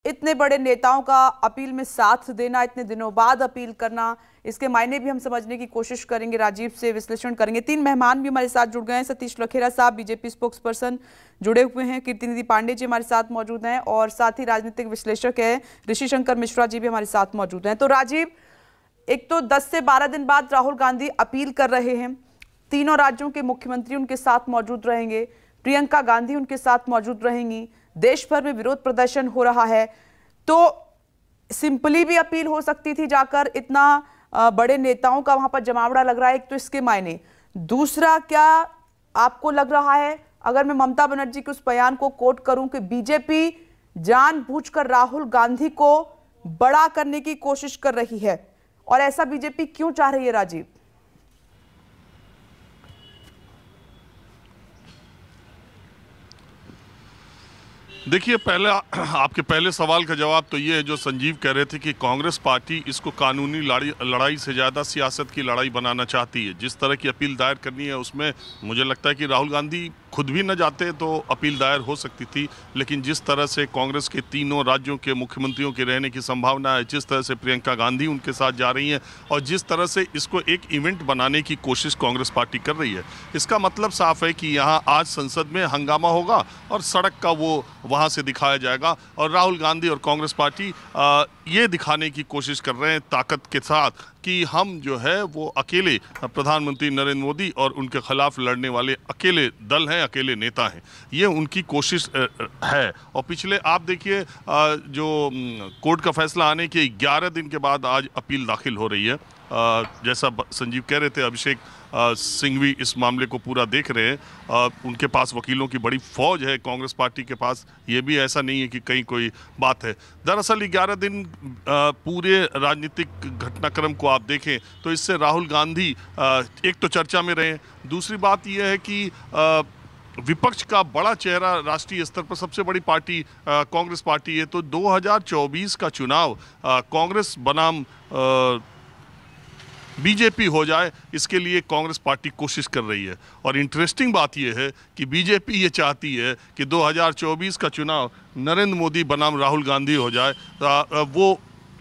इतने बड़े नेताओं का अपील में साथ देना, इतने दिनों बाद अपील करना, इसके मायने भी हम समझने की कोशिश करेंगे, राजीव से विश्लेषण करेंगे। 3 मेहमान भी हमारे साथ जुड़ गए हैं। सतीश लखेरा साहब बीजेपी स्पोक्स पर्सन जुड़े हुए हैं, कीर्तिनिधि पांडे जी हमारे साथ मौजूद हैं और साथ ही राजनीतिक विश्लेषक है ऋषि शंकर मिश्रा जी भी हमारे साथ मौजूद हैं। तो राजीव, एक तो 10 से 12 दिन बाद राहुल गांधी अपील कर रहे हैं, तीनों राज्यों के मुख्यमंत्री उनके साथ मौजूद रहेंगे, प्रियंका गांधी उनके साथ मौजूद रहेंगी, देश भर में विरोध प्रदर्शन हो रहा है। तो सिंपली भी अपील हो सकती थी जाकर, इतना बड़े नेताओं का वहां पर जमावड़ा लग रहा है, एक तो इसके मायने। दूसरा, क्या आपको लग रहा है, अगर मैं ममता बनर्जी के उस बयान को कोट करूं कि बीजेपी जानबूझकर राहुल गांधी को बड़ा करने की कोशिश कर रही है, और ऐसा बीजेपी क्यों चाह रही है राजीव? देखिए, पहले आपके पहले सवाल का जवाब तो ये है जो संजीव कह रहे थे कि कांग्रेस पार्टी इसको कानूनी लड़ाई से ज़्यादा सियासत की लड़ाई बनाना चाहती है। जिस तरह की अपील दायर करनी है उसमें मुझे लगता है कि राहुल गांधी खुद भी न जाते तो अपील दायर हो सकती थी, लेकिन जिस तरह से कांग्रेस के तीनों राज्यों के मुख्यमंत्रियों के रहने की संभावना है, जिस तरह से प्रियंका गांधी उनके साथ जा रही हैं और जिस तरह से इसको एक इवेंट बनाने की कोशिश कांग्रेस पार्टी कर रही है, इसका मतलब साफ है कि यहाँ आज संसद में हंगामा होगा और सड़क का वो वहाँ से दिखाया जाएगा। और राहुल गांधी और कांग्रेस पार्टी ये दिखाने की कोशिश कर रहे हैं ताकत के साथ कि हम जो है वो अकेले प्रधानमंत्री नरेंद्र मोदी और उनके खिलाफ लड़ने वाले अकेले दल हैं, अकेले नेता हैं। ये उनकी कोशिश है। और पिछले आप देखिए जो कोर्ट का फैसला आने के 11 दिन के बाद आज अपील दाखिल हो रही है। जैसा संजीव कह रहे थे, अभिषेक सिंह भी इस मामले को पूरा देख रहे हैं। उनके पास वकीलों की बड़ी फौज है कांग्रेस पार्टी के पास। ये भी ऐसा नहीं है कि कहीं कोई बात है। दरअसल 11 दिन पूरे राजनीतिक घटनाक्रम को आप देखें तो इससे राहुल गांधी एक तो चर्चा में रहे, दूसरी बात यह है कि विपक्ष का बड़ा चेहरा राष्ट्रीय स्तर पर सबसे बड़ी पार्टी कांग्रेस पार्टी है। तो 2024 का चुनाव कांग्रेस बनाम बीजेपी हो जाए, इसके लिए कांग्रेस पार्टी कोशिश कर रही है। और इंटरेस्टिंग बात यह है कि बीजेपी ये चाहती है कि 2024 का चुनाव नरेंद्र मोदी बनाम राहुल गांधी हो जाए। वो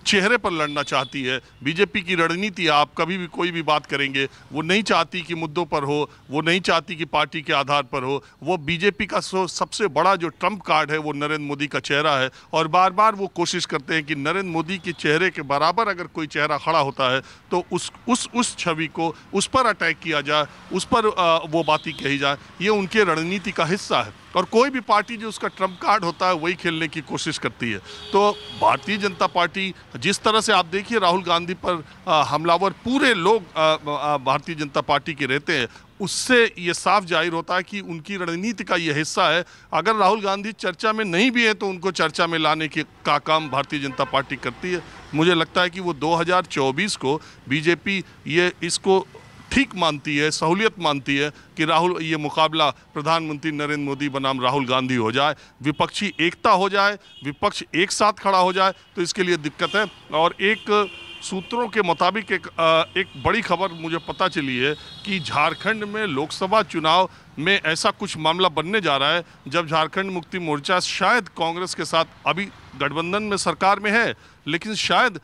चेहरे पर लड़ना चाहती है। बीजेपी की रणनीति आप कभी भी कोई भी बात करेंगे, वो नहीं चाहती कि मुद्दों पर हो, वो नहीं चाहती कि पार्टी के आधार पर हो। वो बीजेपी का सबसे बड़ा जो ट्रम्प कार्ड है वो नरेंद्र मोदी का चेहरा है। और बार बार वो कोशिश करते हैं कि नरेंद्र मोदी के चेहरे के बराबर अगर कोई चेहरा खड़ा होता है तो उस छवि को उस पर अटैक किया जाए, उस पर वो बातें कही जाए। ये उनके रणनीति का हिस्सा है। और कोई भी पार्टी जो उसका ट्रम्प कार्ड होता है वही खेलने की कोशिश करती है। तो भारतीय जनता पार्टी, जिस तरह से आप देखिए राहुल गांधी पर हमलावर पूरे लोग भारतीय जनता पार्टी के रहते हैं, उससे ये साफ जाहिर होता है कि उनकी रणनीति का ये हिस्सा है। अगर राहुल गांधी चर्चा में नहीं भी है तो उनको चर्चा में लाने का काम भारतीय जनता पार्टी करती है। मुझे लगता है कि वो 2024 को बीजेपी ये इसको ठीक मानती है, सहूलियत मानती है कि राहुल ये मुकाबला प्रधानमंत्री नरेंद्र मोदी बनाम राहुल गांधी हो जाए, विपक्षी एकता हो जाए, विपक्ष एक साथ खड़ा हो जाए। तो इसके लिए दिक्कत है। और एक सूत्रों के मुताबिक एक बड़ी खबर मुझे पता चली है कि झारखंड में लोकसभा चुनाव में ऐसा कुछ मामला बनने जा रहा है जब झारखंड मुक्ति मोर्चा शायद कांग्रेस के साथ अभी गठबंधन में सरकार में है, लेकिन शायद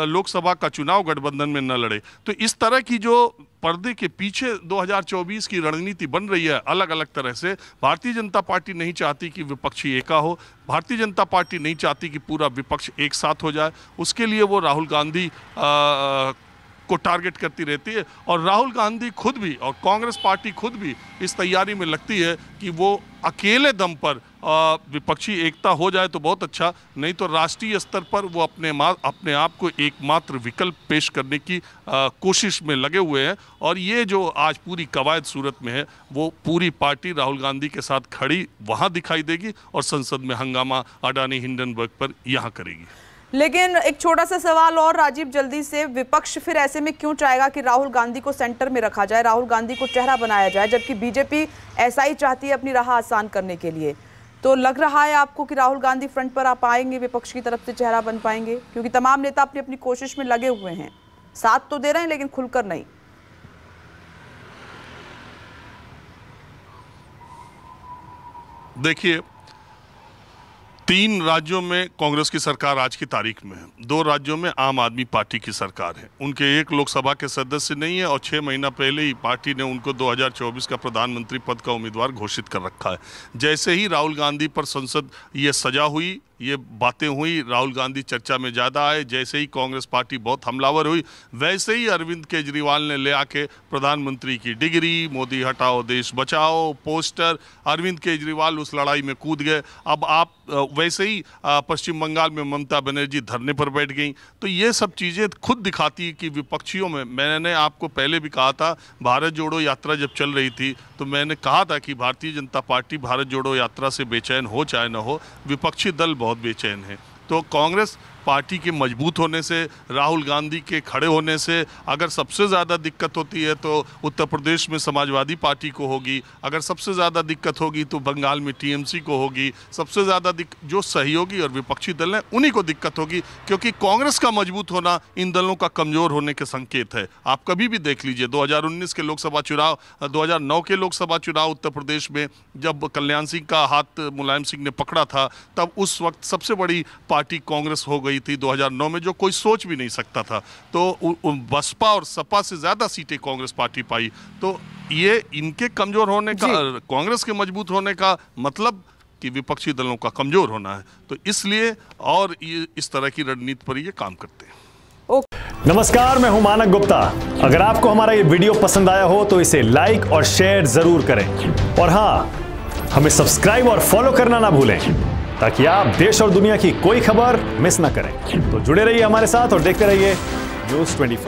लोकसभा का चुनाव गठबंधन में न लड़े। तो इस तरह की जो पर्दे के पीछे 2024 की रणनीति बन रही है अलग अलग तरह से, भारतीय जनता पार्टी नहीं चाहती कि विपक्षी एका हो, भारतीय जनता पार्टी नहीं चाहती कि पूरा विपक्ष एक साथ हो जाए। उसके लिए वो राहुल गांधी को टारगेट करती रहती है। और राहुल गांधी खुद भी और कांग्रेस पार्टी खुद भी इस तैयारी में लगती है कि वो अकेले दम पर विपक्षी एकता हो जाए तो बहुत अच्छा, नहीं तो राष्ट्रीय स्तर पर वो अपने आप को एकमात्र विकल्प पेश करने की कोशिश में लगे हुए हैं। और ये जो आज पूरी कवायद सूरत में है वो पूरी पार्टी राहुल गांधी के साथ खड़ी वहाँ दिखाई देगी और संसद में हंगामा अडानी हिंडनबर्ग पर यहाँ करेगी। लेकिन एक छोटा सा सवाल और राजीव, जल्दी से, विपक्ष फिर ऐसे में क्यों चाहेगा कि राहुल गांधी को सेंटर में रखा जाए, राहुल गांधी को चेहरा बनाया जाए, जबकि बीजेपी ऐसा ही चाहती है अपनी राह आसान करने के लिए? तो लग रहा है आपको कि राहुल गांधी फ्रंट पर आ पाएंगे, विपक्ष की तरफ से चेहरा बन पाएंगे? क्योंकि तमाम नेता अपनी अपनी कोशिश में लगे हुए हैं, साथ तो दे रहे हैं लेकिन खुलकर नहीं। देखिए, 3 राज्यों में कांग्रेस की सरकार आज की तारीख में है। 2 राज्यों में आम आदमी पार्टी की सरकार है। उनके एक लोकसभा के सदस्य नहीं है और 6 महीना पहले ही पार्टी ने उनको 2024 का प्रधानमंत्री पद का उम्मीदवार घोषित कर रखा है। जैसे ही राहुल गांधी पर संसद ये सजा हुई, ये बातें हुई, राहुल गांधी चर्चा में ज़्यादा आए, जैसे ही कांग्रेस पार्टी बहुत हमलावर हुई, वैसे ही अरविंद केजरीवाल ने ले आके प्रधानमंत्री की डिग्री, मोदी हटाओ देश बचाओ पोस्टर, अरविंद केजरीवाल उस लड़ाई में कूद गए। अब आप वैसे ही पश्चिम बंगाल में ममता बनर्जी धरने पर बैठ गई। तो ये सब चीज़ें खुद दिखाती है कि विपक्षियों में, मैंने आपको पहले भी कहा था, भारत जोड़ो यात्रा जब चल रही थी तो मैंने कहा था कि भारतीय जनता पार्टी भारत जोड़ो यात्रा से बेचैन हो चाहे न हो, विपक्षी दल बहुत बेचैन है। तो कांग्रेस पार्टी के मजबूत होने से, राहुल गांधी के खड़े होने से अगर सबसे ज़्यादा दिक्कत होती है तो उत्तर प्रदेश में समाजवादी पार्टी को होगी, अगर सबसे ज़्यादा दिक्कत होगी तो बंगाल में टीएमसी को होगी, सबसे ज़्यादा जो सहयोगी और विपक्षी दल हैं उन्हीं को दिक्कत होगी, क्योंकि कांग्रेस का मजबूत होना इन दलों का कमज़ोर होने के संकेत है। आप कभी भी देख लीजिए 2019 के लोकसभा चुनाव, 2009 के लोकसभा चुनाव उत्तर प्रदेश में जब कल्याण सिंह का हाथ मुलायम सिंह ने पकड़ा था, तब उस वक्त सबसे बड़ी पार्टी कांग्रेस हो गई थी 2009 में, जो कोई सोच भी नहीं सकता था। तो बसपा और सपा से ज्यादा सीटें कांग्रेस पार्टी पाई। तो ये इनके कमजोर होने का, कांग्रेस के मजबूत होने का मतलब कि विपक्षी दलों का कमजोर होना है। तो इसलिए और ये इस तरह की रणनीति पर ये काम करते हैं। नमस्कार, मैं हूं मानक गुप्ता। अगर आपको हमारा ये वीडियो पसंद आया हो तो इसे लाइक और शेयर जरूर करें, और हां, हमें सब्सक्राइब और फॉलो करना ना भूलें ताकि आप देश और दुनिया की कोई खबर मिस ना करें। तो जुड़े रहिए हमारे साथ और देखते रहिए न्यूज़ 24।